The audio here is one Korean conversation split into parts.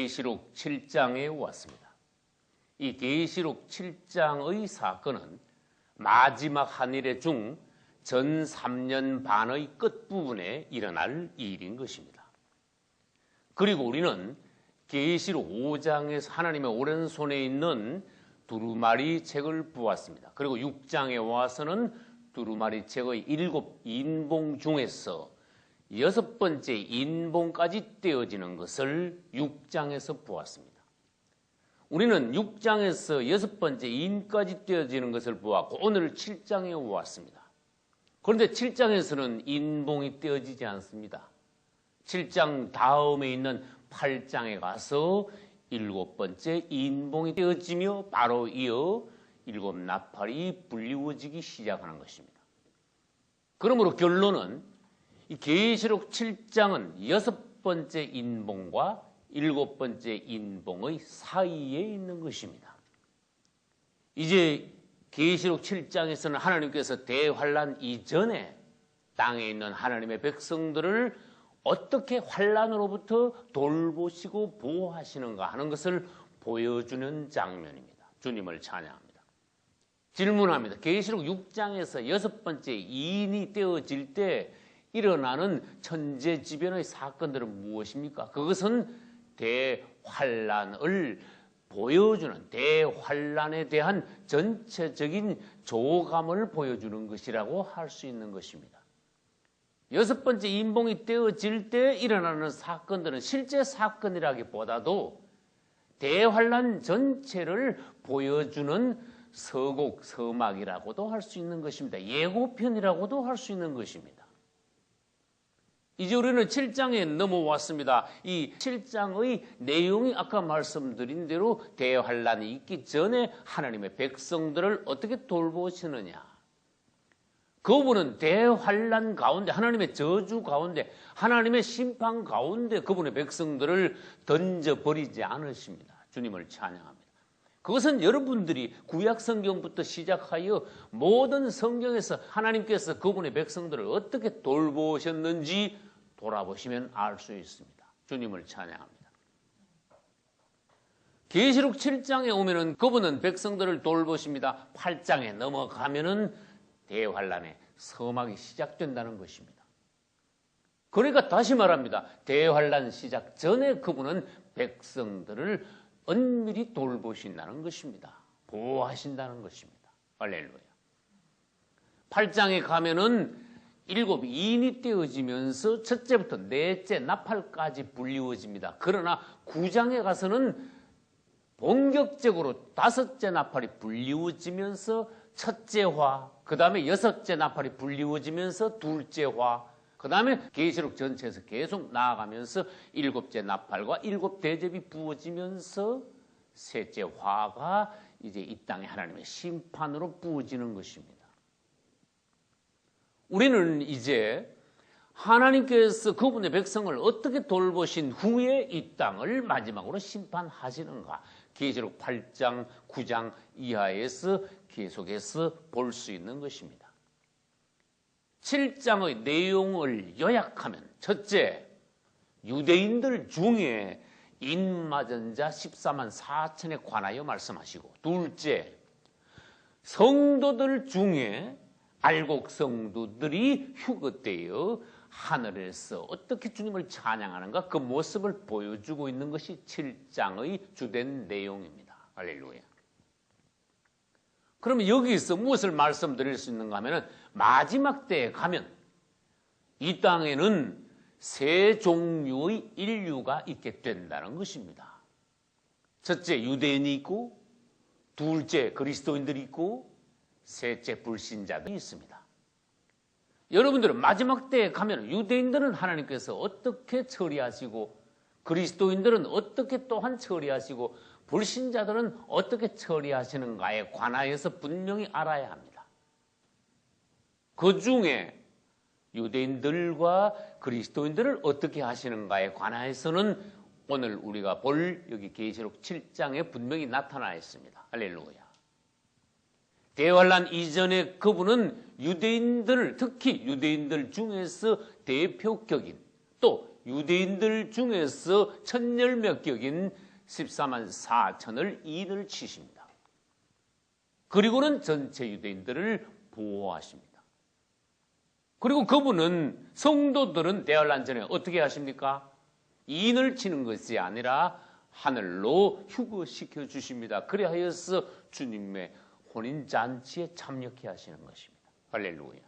계시록 7장에 왔습니다. 이 계시록 7장의 사건은 마지막 한일의 중 전 3년 반의 끝부분에 일어날 일인 것입니다. 그리고 우리는 계시록 5장에서 하나님의 오른손에 있는 두루마리 책을 보았습니다. 그리고 6장에 와서는 두루마리 책의 7 인봉 중에서 6번째 인봉까지 떼어지는 것을 6장에서 보았습니다. 우리는 6장에서 6번째 인까지 떼어지는 것을 보았고 오늘 7장에 왔습니다. 그런데 7장에서는 인봉이 떼어지지 않습니다. 7장 다음에 있는 8장에 가서 7번째 인봉이 떼어지며 바로 이어 7 나팔이 불리워지기 시작하는 것입니다. 그러므로 결론은 이 계시록 7장은 6번째 인봉과 7번째 인봉의 사이에 있는 것입니다. 이제 계시록 7장에서는 하나님께서 대환란 이전에 땅에 있는 하나님의 백성들을 어떻게 환란으로부터 돌보시고 보호하시는가 하는 것을 보여주는 장면입니다. 주님을 찬양합니다. 질문합니다. 계시록 6장에서 6번째 인이 떼어질 때 일어나는 천재지변의 사건들은 무엇입니까? 그것은 대환란을 보여주는 대환란에 대한 전체적인 조감을 보여주는 것이라고 할 수 있는 것입니다. 6번째 인봉이 떼어질 때 일어나는 사건들은 실제 사건이라기보다도 대환란 전체를 보여주는 서곡, 서막이라고도 할 수 있는 것입니다. 예고편이라고도 할 수 있는 것입니다. 이제 우리는 7장에 넘어왔습니다. 이 7장의 내용이 아까 말씀드린 대로 대환란이 있기 전에 하나님의 백성들을 어떻게 돌보시느냐. 그분은 대환란 가운데 하나님의 저주 가운데 하나님의 심판 가운데 그분의 백성들을 던져버리지 않으십니다. 주님을 찬양합니다. 그것은 여러분들이 구약 성경부터 시작하여 모든 성경에서 하나님께서 그분의 백성들을 어떻게 돌보셨는지 돌아보시면 알 수 있습니다. 주님을 찬양합니다. 계시록 7장에 오면은 그분은 백성들을 돌보십니다. 8장에 넘어가면은 대환란의 서막이 시작된다는 것입니다. 그러니까 다시 말합니다. 대환란 시작 전에 그분은 백성들을 은밀히 돌보신다는 것입니다. 보호하신다는 것입니다. 할렐루야. 8장에 가면은 7 인이 떼어지면서 첫째부터 넷째 나팔까지 불리워집니다. 그러나 9장에 가서는 본격적으로 5째 나팔이 불리워지면서 첫째 화, 그 다음에 6째 나팔이 불리워지면서 둘째 화, 그 다음에 계시록 전체에서 계속 나아가면서 7째 나팔과 7 대접이 부어지면서 셋째 화가 이제 이 땅에 하나님의 심판으로 부어지는 것입니다. 우리는 이제 하나님께서 그분의 백성을 어떻게 돌보신 후에 이 땅을 마지막으로 심판하시는가 계시록 8장, 9장 이하에서 계속해서 볼 수 있는 것입니다. 7장의 내용을 요약하면 첫째, 유대인들 중에 인맞은 자 14만 4천에 관하여 말씀하시고 둘째, 성도들 중에 알곡 성도들이 휴거되어 하늘에서 어떻게 주님을 찬양하는가 그 모습을 보여주고 있는 것이 7장의 주된 내용입니다. 할렐루야. 그러면 여기서 무엇을 말씀드릴 수 있는가 하면 마지막 때에 가면 이 땅에는 세 종류의 인류가 있게 된다는 것입니다. 첫째 유대인이 있고 둘째 그리스도인들이 있고 셋째 불신자들이 있습니다. 여러분들은 마지막 때에 가면 유대인들은 하나님께서 어떻게 처리하시고 그리스도인들은 어떻게 또한 처리하시고 불신자들은 어떻게 처리하시는가에 관하여서 분명히 알아야 합니다. 그 중에 유대인들과 그리스도인들을 어떻게 하시는가에 관하여서는 오늘 우리가 볼 여기 계시록 7장에 분명히 나타나 있습니다. 할렐루야. 대환란 이전에 그분은 유대인들 특히 유대인들 중에서 대표격인 또 유대인들 중에서 천열몇 격인 14만 4천을 인을 치십니다. 그리고는 전체 유대인들을 보호하십니다. 그리고 그분은 성도들은 대환란 전에 어떻게 하십니까? 인을 치는 것이 아니라 하늘로 휴거시켜 주십니다. 그리하여서 주님의 혼인잔치에 참여케 하시는 것입니다. 할렐루야.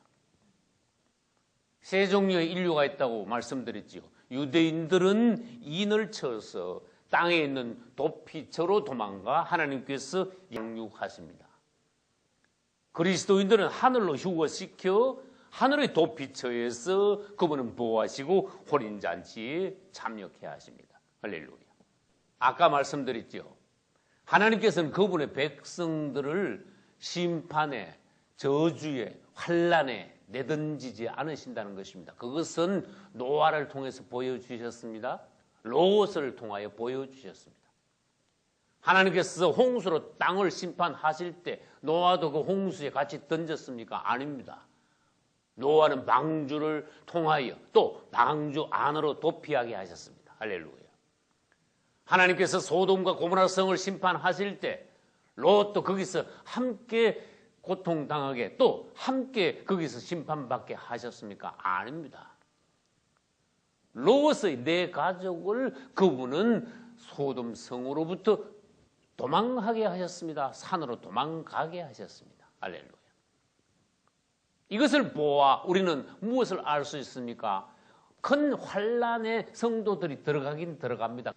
세 종류의 인류가 있다고 말씀드렸지요. 유대인들은 인을 쳐서 땅에 있는 도피처로 도망가 하나님께서 양육하십니다. 그리스도인들은 하늘로 휴거시켜 하늘의 도피처에서 그분은 보호하시고 혼인잔치에 참여케 하십니다. 할렐루야. 아까 말씀드렸죠. 하나님께서는 그분의 백성들을 심판에, 저주에, 환난에 내던지지 않으신다는 것입니다. 그것은 노아를 통해서 보여주셨습니다. 롯을 통하여 보여주셨습니다. 하나님께서 홍수로 땅을 심판하실 때 노아도 그 홍수에 같이 던졌습니까? 아닙니다. 노아는 방주를 통하여 또 방주 안으로 도피하게 하셨습니다. 할렐루야. 하나님께서 소돔과 고모라 성을 심판하실 때 롯도 거기서 함께 고통당하게 또 함께 거기서 심판받게 하셨습니까? 아닙니다. 롯의 네 가족을 그분은 소돔 성으로부터 도망하게 하셨습니다. 산으로 도망가게 하셨습니다. 할렐루야. 이것을 보아 우리는 무엇을 알 수 있습니까? 큰 환난에 성도들이 들어가긴 들어갑니다.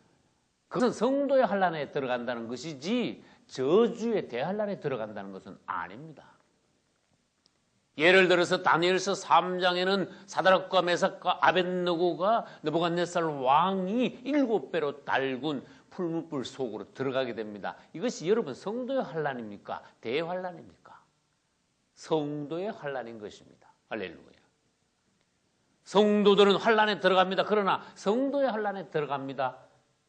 그것은 성도의 환난에 들어간다는 것이지 저주의 대환난에 들어간다는 것은 아닙니다. 예를 들어서 다니엘서 3장에는 사드락과 메삭과 아벳느고가 느부갓네살 왕이 7배로 달군 풀무불 속으로 들어가게 됩니다. 이것이 여러분 성도의 환난입니까? 대환난입니까? 성도의 환난인 것입니다. 할렐루야. 성도들은 환난에 들어갑니다. 그러나 성도의 환난에 들어갑니다.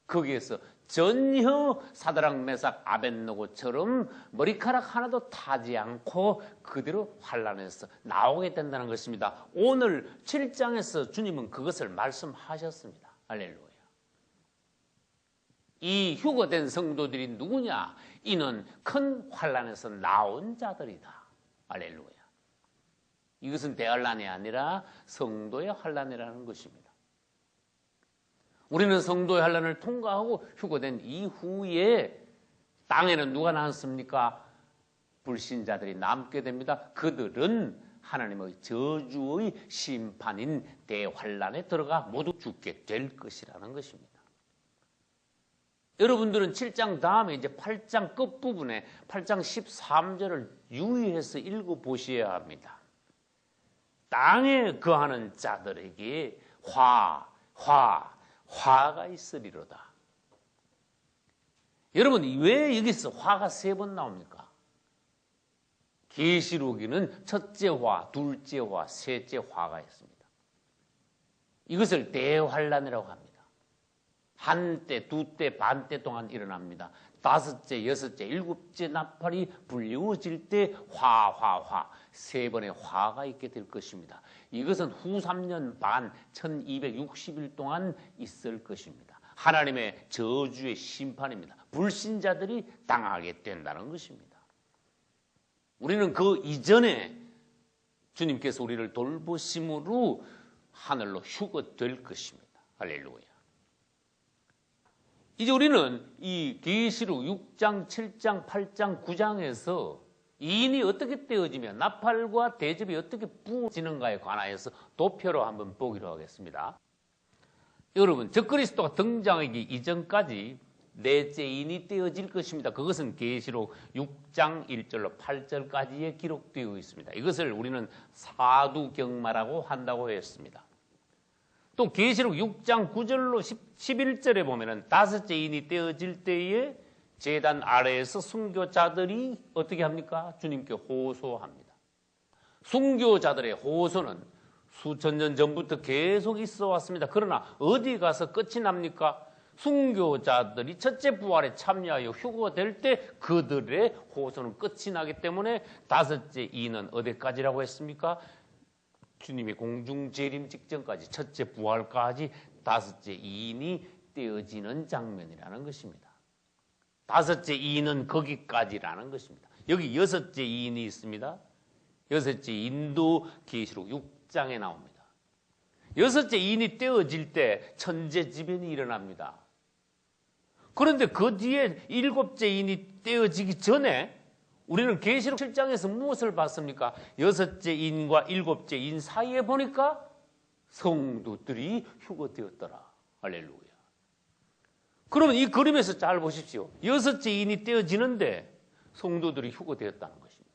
거기에서 전혀 사드락 메삭 아벳느고처럼 머리카락 하나도 타지 않고 그대로 환난에서 나오게 된다는 것입니다. 오늘 7장에서 주님은 그것을 말씀하셨습니다. 할렐루야. 이 휴거된 성도들이 누구냐? 이는 큰 환난에서 나온 자들이다. 할렐루야. 이것은 대환난이 아니라 성도의 환난이라는 것입니다. 우리는 성도의 환난을 통과하고 휴거된 이후에 땅에는 누가 남습니까? 불신자들이 남게 됩니다. 그들은 하나님의 저주의 심판인 대환난에 들어가 모두 죽게 될 것이라는 것입니다. 여러분들은 7장 다음에 이제 8장 끝부분에 8장 13절을 유의해서 읽어보셔야 합니다. 땅에 거하는 자들에게 화가 있으리로다. 여러분 왜 여기서 화가 3번 나옵니까? 계시록에는 첫째 화, 둘째 화, 셋째 화가 있습니다. 이것을 대환난이라고 합니다. 한때, 두때, 반때 동안 일어납니다. 다섯째, 여섯째, 일곱째 나팔이 불리워질 때 화, 3번의 화가 있게 될 것입니다. 이것은 후 3년 반, 1260일 동안 있을 것입니다. 하나님의 저주의 심판입니다. 불신자들이 당하게 된다는 것입니다. 우리는 그 이전에 주님께서 우리를 돌보심으로 하늘로 휴거될 것입니다. 할렐루야. 이제 우리는 이 계시록 6장, 7장, 8장, 9장에서 이인이 어떻게 떼어지며 나팔과 대접이 어떻게 부어지는가에 관하여서 도표로 한번 보기로 하겠습니다. 여러분, 적그리스도가 등장하기 이전까지 넷째 인이 떼어질 것입니다. 그것은 계시록 6장 1절로 8절까지에 기록되어 있습니다. 이것을 우리는 사두경마라고 한다고 했습니다. 또 계시록 6장 9절로 11절에 보면은 다섯째 인이 떼어질 때에 제단 아래에서 순교자들이 어떻게 합니까? 주님께 호소합니다. 순교자들의 호소는 수천 년 전부터 계속 있어 왔습니다. 그러나 어디 가서 끝이 납니까? 순교자들이 첫째 부활에 참여하여 휴거될 때 그들의 호소는 끝이 나기 때문에 다섯째 인은 어디까지라고 했습니까? 주님이 공중 재림 직전까지 첫째 부활까지 다섯째 이인이 떼어지는 장면이라는 것입니다. 다섯째 이인은 거기까지라는 것입니다. 여기 여섯째 이인이 있습니다. 여섯째 이인도 계시록 6장에 나옵니다. 여섯째 이인이 떼어질 때 천재지변이 일어납니다. 그런데 그 뒤에 일곱째 이인이 떼어지기 전에 우리는 계시록 7장에서 무엇을 봤습니까? 여섯째 인과 일곱째 인 사이에 보니까 성도들이 휴거되었더라. 할렐루야. 그러면 이 그림에서 잘 보십시오. 여섯째 인이 떼어지는데 성도들이 휴거되었다는 것입니다.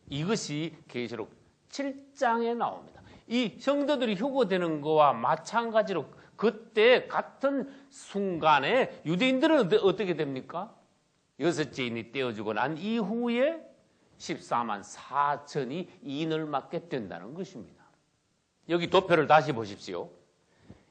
이것이 계시록 7장에 나옵니다. 이 성도들이 휴거되는 것과 마찬가지로 그때 같은 순간에 유대인들은 어떻게 됩니까? 여섯째 인이 떼어지고 난 이후에 14만 4천이 인을 맞게 된다는 것입니다. 여기 도표를 다시 보십시오.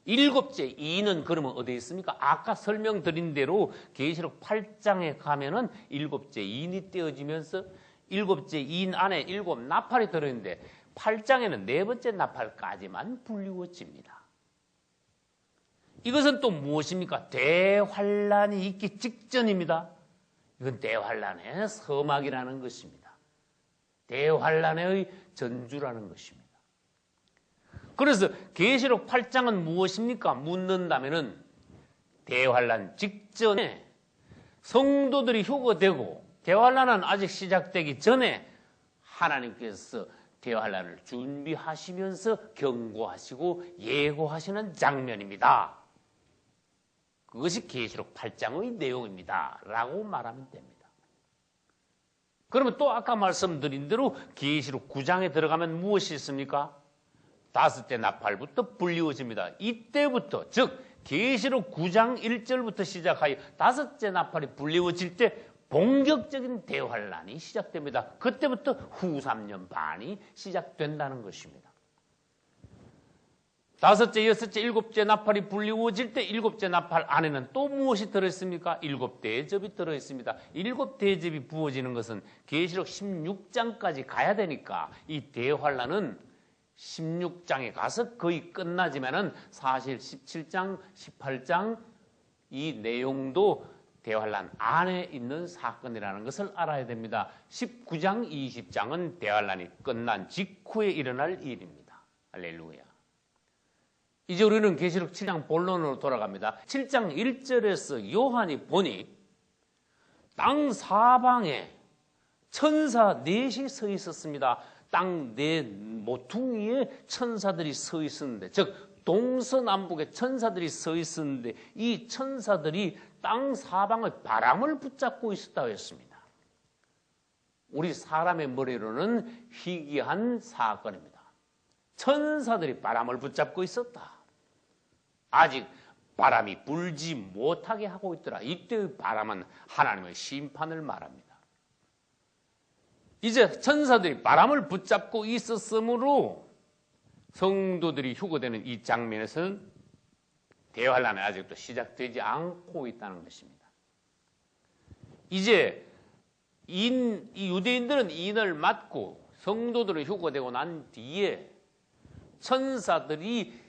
일곱째 인은 그러면 어디에 있습니까? 아까 설명드린 대로 계시록 8장에 가면은 일곱째 인이 떼어지면서 일곱째 인 안에 일곱 나팔이 들어있는데 8장에는 네 번째 나팔까지만 불리워집니다. 이것은 또 무엇입니까? 대환란이 있기 직전입니다. 이건 대환란의 서막이라는 것입니다. 대환란의 전주라는 것입니다. 그래서 계시록 8장은 무엇입니까? 묻는다면은 대환란 직전에 성도들이 휴거되고 대환란은 아직 시작되기 전에 하나님께서 대환란을 준비하시면서 경고하시고 예고하시는 장면입니다. 그것이 계시록 8장의 내용입니다. 라고 말하면 됩니다. 그러면 또 아까 말씀드린 대로 계시록 9장에 들어가면 무엇이 있습니까? 다섯째 나팔부터 불리워집니다. 이때부터 즉 계시록 9장 1절부터 시작하여 다섯째 나팔이 불리워질 때 본격적인 대환란이 시작됩니다. 그때부터 후 3년 반이 시작된다는 것입니다. 다섯째, 여섯째, 일곱째 나팔이 불리워질 때 일곱째 나팔 안에는 또 무엇이 들어있습니까? 일곱 대접이 들어있습니다. 일곱 대접이 부어지는 것은 계시록 16장까지 가야 되니까 이 대환란은 16장에 가서 거의 끝나지만은 사실 17장, 18장 이 내용도 대환란 안에 있는 사건이라는 것을 알아야 됩니다. 19장, 20장은 대환란이 끝난 직후에 일어날 일입니다. 할렐루야. 이제 우리는 계시록 7장 본론으로 돌아갑니다. 7장 1절에서 요한이 보니 땅 사방에 천사 넷이 서 있었습니다. 땅 네 모퉁이에 천사들이 서 있었는데, 즉 동서남북에 천사들이 서 있었는데 이 천사들이 땅 사방의 바람을 붙잡고 있었다고 했습니다. 우리 사람의 머리로는 희귀한 사건입니다. 천사들이 바람을 붙잡고 있었다. 아직 바람이 불지 못하게 하고 있더라. 이때의 바람은 하나님의 심판을 말합니다. 이제 천사들이 바람을 붙잡고 있었으므로 성도들이 휴거되는 이 장면에서는 대환란이 아직도 시작되지 않고 있다는 것입니다. 이제 이 유대인들은 인을 맞고 성도들은 휴거되고 난 뒤에 천사들이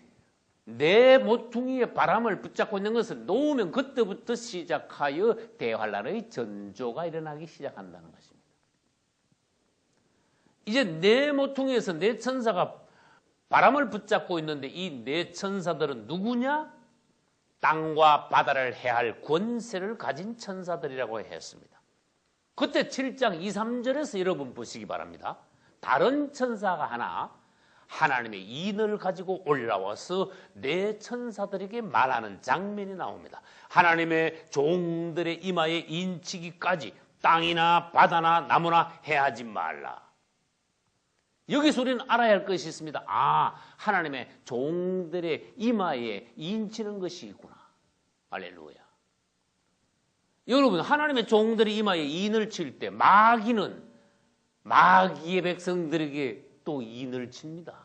내 모퉁이에 바람을 붙잡고 있는 것을 놓으면 그때부터 시작하여 대환란의 전조가 일어나기 시작한다는 것입니다. 이제 내 모퉁이에서 내 천사가 바람을 붙잡고 있는데 이 네 천사들은 누구냐? 땅과 바다를 해할 권세를 가진 천사들이라고 했습니다. 그때 7장 2, 3절에서 여러분 보시기 바랍니다. 다른 천사가 하나 하나님의 인을 가지고 올라와서 네 천사들에게 말하는 장면이 나옵니다. 하나님의 종들의 이마에 인치기까지 땅이나 바다나 나무나 해하지 말라. 여기서 우리는 알아야 할 것이 있습니다. 아, 하나님의 종들의 이마에 인치는 것이 있구나. 할렐루야. 여러분, 하나님의 종들의 이마에 인을 칠 때 마귀는 마귀의 백성들에게 또 인을 칩니다.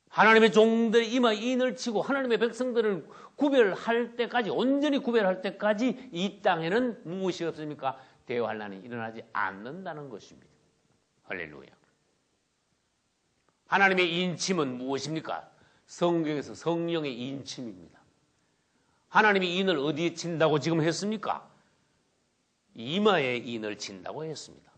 하나님의 종들의 이마에 인을 치고 하나님의 백성들을 구별할 때까지, 온전히 구별할 때까지 이 땅에는 무엇이 없습니까? 대환란이 일어나지 않는다는 것입니다. 할렐루야. 하나님의 인침은 무엇입니까? 성경에서 성령의 인침입니다. 하나님이 인을 어디에 친다고 지금 했습니까? 이마에 인을 친다고 했습니다.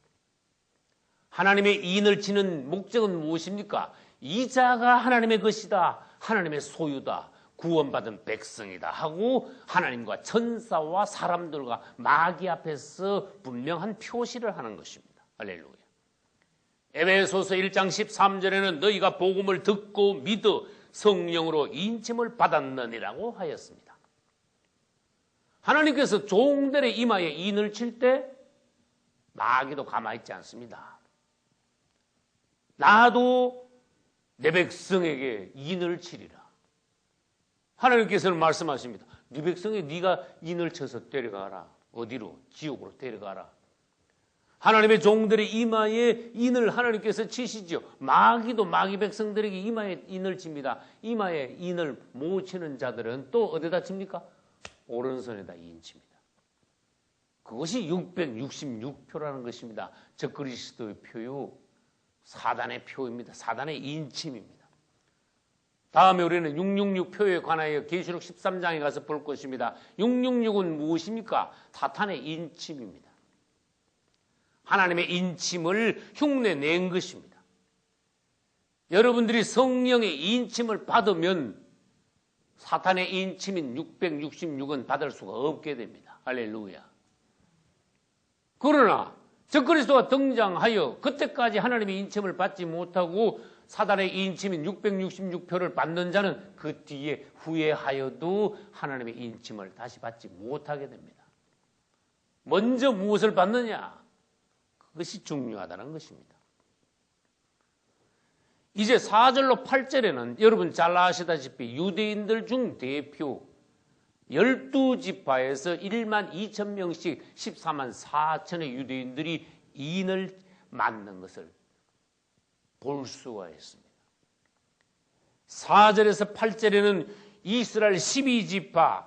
하나님의 인을 치는 목적은 무엇입니까? 이 자가 하나님의 것이다, 하나님의 소유다, 구원받은 백성이다 하고 하나님과 천사와 사람들과 마귀 앞에서 분명한 표시를 하는 것입니다. 할렐루야. 에베소서 1장 13절에는 너희가 복음을 듣고 믿어 성령으로 인침을 받았느니라고 하였습니다. 하나님께서 종들의 이마에 인을 칠 때 마귀도 가만히 있지 않습니다. 나도 내 백성에게 인을 치리라. 하나님께서는 말씀하십니다. 네 백성에 네가 인을 쳐서 데려가라. 어디로? 지옥으로 데려가라. 하나님의 종들의 이마에 인을 하나님께서 치시죠. 마귀도 마귀 백성들에게 이마에 인을 칩니다. 이마에 인을 못 치는 자들은 또 어디다 칩니까? 오른손에다 인 칩니다. 그것이 666표라는 것입니다. 적그리스도의 표요, 사단의 표입니다. 사단의 인침입니다. 다음에 우리는 666표에 관하여 계시록 13장에 가서 볼 것입니다. 666은 무엇입니까? 사탄의 인침입니다. 하나님의 인침을 흉내낸 것입니다. 여러분들이 성령의 인침을 받으면 사탄의 인침인 666은 받을 수가 없게 됩니다. 할렐루야. 그러나 적그리스도가 등장하여 그때까지 하나님의 인침을 받지 못하고 사단의 인침인 666표를 받는 자는 그 뒤에 후회하여도 하나님의 인침을 다시 받지 못하게 됩니다. 먼저 무엇을 받느냐? 그것이 중요하다는 것입니다. 이제 4절로 8절에는 여러분 잘 아시다시피 유대인들 중 대표 12지파에서 1만 2천 명씩 14만 4천의 유대인들이 인을 맞는 것을 볼 수가 있습니다. 4절에서 8절에는 이스라엘 12지파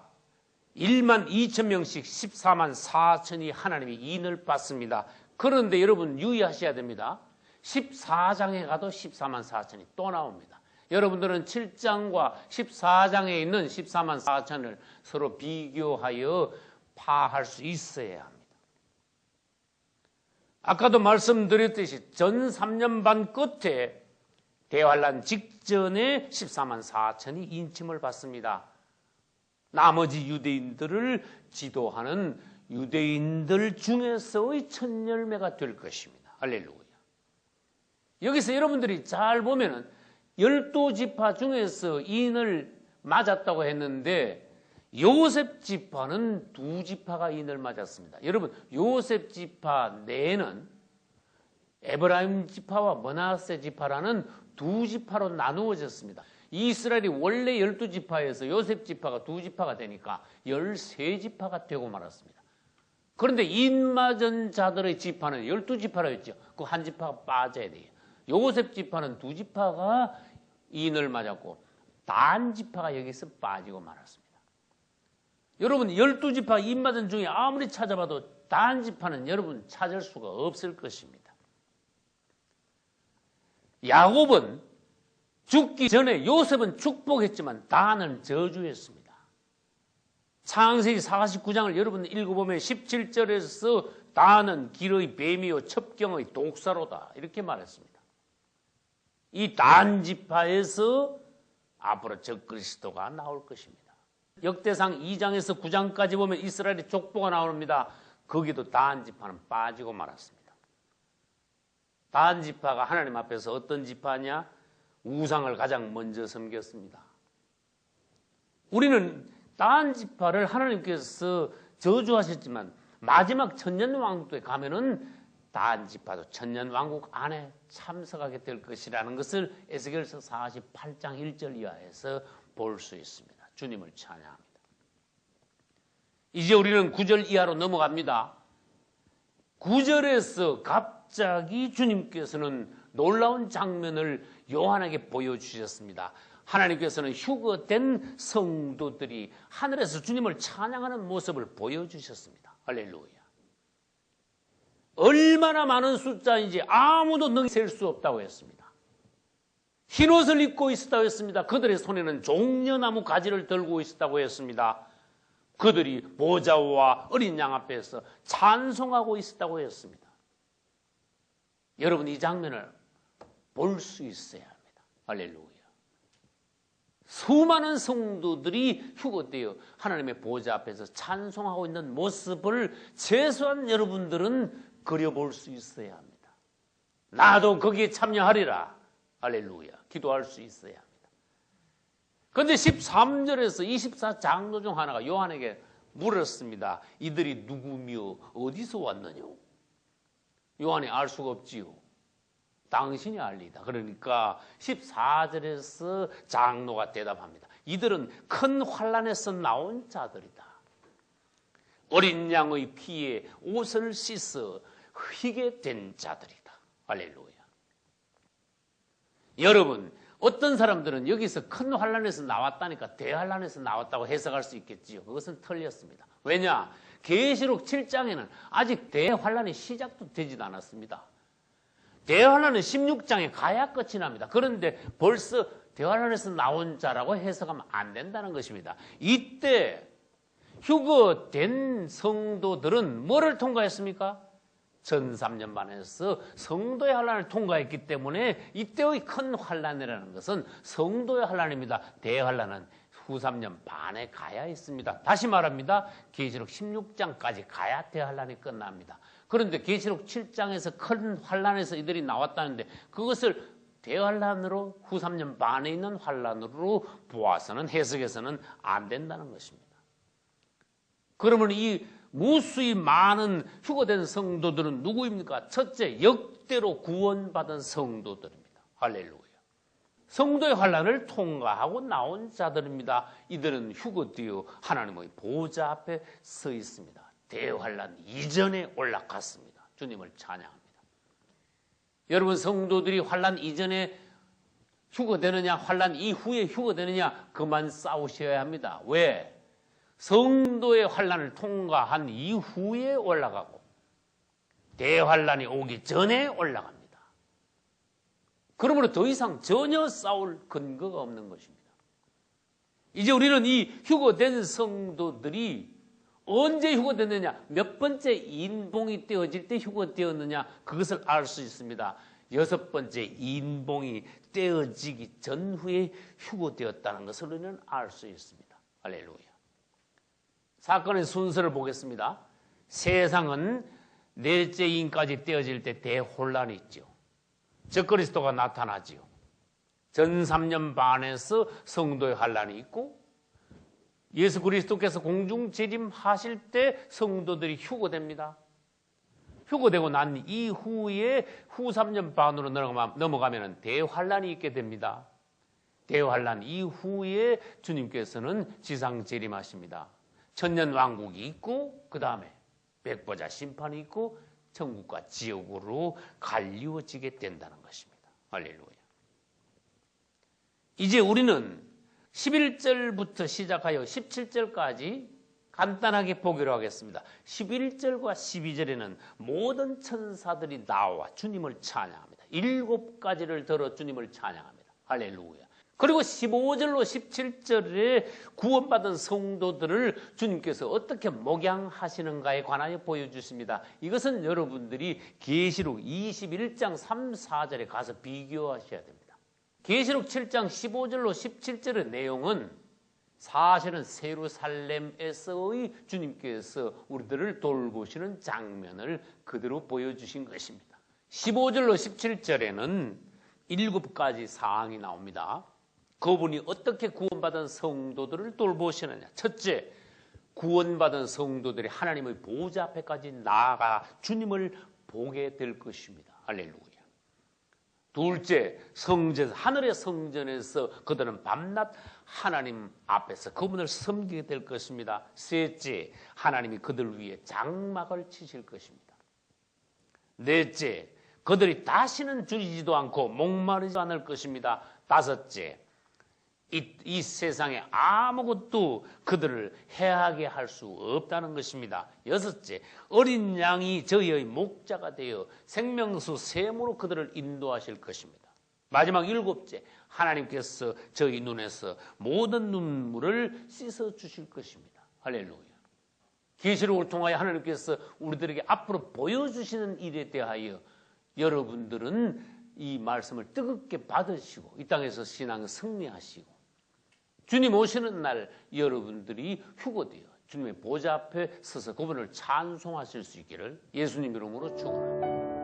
1만 2천 명씩 14만 4천이 하나님의 인을 받습니다. 그런데 여러분 유의하셔야 됩니다. 14장에 가도 14만 4천이 또 나옵니다. 여러분들은 7장과 14장에 있는 14만 4천을 서로 비교하여 파할 수 있어야 합니다. 아까도 말씀드렸듯이 전 3년 반 끝에 대환란 직전에 14만 4천이 인침을 받습니다. 나머지 유대인들을 지도하는 유대인들 중에서의 첫 열매가 될 것입니다. 할렐루야. 여기서 여러분들이 잘 보면은 12지파 중에서 인을 맞았다고 했는데 요셉 지파는 2지파가 인을 맞았습니다. 여러분 요셉 지파 내에는 에브라임 지파와 머나세 지파라는 2지파로 나누어졌습니다. 이스라엘이 원래 12지파에서 요셉 지파가 2지파가 되니까 13지파가 되고 말았습니다. 그런데 인 맞은 자들의 지파는 12지파로 했죠. 그 한 지파가 빠져야 돼요. 요셉 지파는 2지파가 인을 맞았고 단 지파가 여기서 빠지고 말았습니다. 여러분 12지파 인 맞은 중에 아무리 찾아봐도 단 지파는 여러분 찾을 수가 없을 것입니다. 야곱은 죽기 전에 요셉은 축복했지만 단은 저주했습니다. 창세기 49장을 여러분 읽어보면 17절에서 단은 길의 뱀이요 첩경의 독사로다 이렇게 말했습니다. 이 단지파에서 앞으로 적그리스도가 나올 것입니다. 역대상 2장에서 9장까지 보면 이스라엘의 족보가 나옵니다. 거기도 단지파는 빠지고 말았습니다. 단지파가 하나님 앞에서 어떤 지파냐? 우상을 가장 먼저 섬겼습니다. 우리는 단지파를 하나님께서 저주하셨지만 마지막 천년왕국에 가면은 단지파도 천년왕국 안에 참석하게 될 것이라는 것을 에스겔서 48장 1절 이하에서 볼 수 있습니다. 주님을 찬양합니다. 이제 우리는 9절 이하로 넘어갑니다. 9절에서 갑자기 주님께서는 놀라운 장면을 요한에게 보여주셨습니다. 하나님께서는 휴거된 성도들이 하늘에서 주님을 찬양하는 모습을 보여주셨습니다. 할렐루야. 얼마나 많은 숫자인지 아무도 능히 셀 수 없다고 했습니다. 흰옷을 입고 있었다고 했습니다. 그들의 손에는 종려나무 가지를 들고 있었다고 했습니다. 그들이 보좌와 어린 양 앞에서 찬송하고 있었다고 했습니다. 여러분, 이 장면을 볼 수 있어야 합니다. 할렐루야. 수많은 성도들이 휴거되어 하나님의 보좌 앞에서 찬송하고 있는 모습을 최소한 여러분들은 그려볼 수 있어야 합니다. 나도 거기에 참여하리라. 할렐루야. 기도할 수 있어야 합니다. 그런데 13절에서 24장로 중 하나가 요한에게 물었습니다. 이들이 누구며 어디서 왔느냐? 요한이 알 수가 없지요. 당신이 알리다. 그러니까 14절에서 장로가 대답합니다. 이들은 큰 환난에서 나온 자들이다. 어린 양의 피에 옷을 씻어 희게 된 자들이다. 할렐루야. 여러분, 어떤 사람들은 여기서 큰 환난에서 나왔다니까 대환난에서 나왔다고 해석할 수 있겠지요. 그것은 틀렸습니다. 왜냐? 계시록 7장에는 아직 대환난이 시작도 되지도 않았습니다. 대환난은 16장에 가야 끝이 납니다. 그런데 벌써 대환난에서 나온 자라고 해석하면 안 된다는 것입니다. 이때 휴거된 성도들은 뭐를 통과했습니까? 1003년 만에서 성도의 환난을 통과했기 때문에 이때의 큰 환난이라는 것은 성도의 환난입니다. 대환난은 후 3년 반에 가야 했습니다. 다시 말합니다. 계시록 16장까지 가야 대환난이 끝납니다. 그런데 계시록 7장에서 큰 환난에서 이들이 나왔다는데 그것을 대환난으로 후 3년 반에 있는 환난으로 보아서는 해석해서는 안 된다는 것입니다. 그러면 이 무수히 많은 휴거된 성도들은 누구입니까? 첫째, 역대로 구원받은 성도들입니다. 할렐루야. 성도의 환난을 통과하고 나온 자들입니다. 이들은 휴거되어 하나님의 보좌 앞에 서 있습니다. 대환난 이전에 올라갔습니다. 주님을 찬양합니다. 여러분, 성도들이 환난 이전에 휴거되느냐 환난 이후에 휴거되느냐 그만 싸우셔야 합니다. 왜? 성도의 환난을 통과한 이후에 올라가고 대환난이 오기 전에 올라갑니다. 그러므로 더 이상 전혀 싸울 근거가 없는 것입니다. 이제 우리는 이 휴거된 성도들이 언제 휴거됐느냐, 몇 번째 인봉이 떼어질 때 휴거되었느냐 그것을 알 수 있습니다. 6번째 인봉이 떼어지기 전후에 휴거되었다는 것을 우리는 알 수 있습니다. 할렐루야. 사건의 순서를 보겠습니다. 세상은 넷째 인까지 떼어질 때 대혼란이 있죠. 적그리스도가 나타나지요. 전 3년 반에서 성도의 환란이 있고 예수 그리스도께서 공중 재림하실 때 성도들이 휴거됩니다. 휴거되고 난 이후에 후 3년 반으로 넘어가면 대환란이 있게 됩니다. 대환란 이후에 주님께서는 지상 재림하십니다. 천년 왕국이 있고 그 다음에 백보자 심판이 있고 천국과 지옥으로 갈리워지게 된다는 것입니다. 할렐루야. 이제 우리는 11절부터 시작하여 17절까지 간단하게 보기로 하겠습니다. 11절과 12절에는 모든 천사들이 나와 주님을 찬양합니다. 7가지를 들어 주님을 찬양합니다. 할렐루야. 그리고 15절로 17절에 구원받은 성도들을 주님께서 어떻게 목양하시는가에 관하여 보여주십니다. 이것은 여러분들이 계시록 21장 3, 4절에 가서 비교하셔야 됩니다. 계시록 7장 15절로 17절의 내용은 사실은 예루살렘에서의 주님께서 우리들을 돌보시는 장면을 그대로 보여주신 것입니다. 15절로 17절에는 7가지 사항이 나옵니다. 그분이 어떻게 구원받은 성도들을 돌보시느냐. 첫째, 구원받은 성도들이 하나님의 보좌 앞에까지 나아가 주님을 보게 될 것입니다. 할렐루야. 둘째, 성전, 하늘의 성전에서 그들은 밤낮 하나님 앞에서 그분을 섬기게 될 것입니다. 셋째, 하나님이 그들 위해 장막을 치실 것입니다. 넷째, 그들이 다시는 줄이지도 않고 목마르지 않을 것입니다. 다섯째, 이 세상에 아무것도 그들을 해하게 할 수 없다는 것입니다. 여섯째, 어린 양이 저희의 목자가 되어 생명수 샘으로 그들을 인도하실 것입니다. 마지막 일곱째, 하나님께서 저희 눈에서 모든 눈물을 씻어 주실 것입니다. 할렐루야. 계시록을 통하여 하나님께서 우리들에게 앞으로 보여주시는 일에 대하여 여러분들은 이 말씀을 뜨겁게 받으시고 이 땅에서 신앙을 승리하시고 주님 오시는 날 여러분들이 휴거되어 주님의 보좌 앞에 서서 그분을 찬송하실 수 있기를 예수님 이름으로 축원합니다.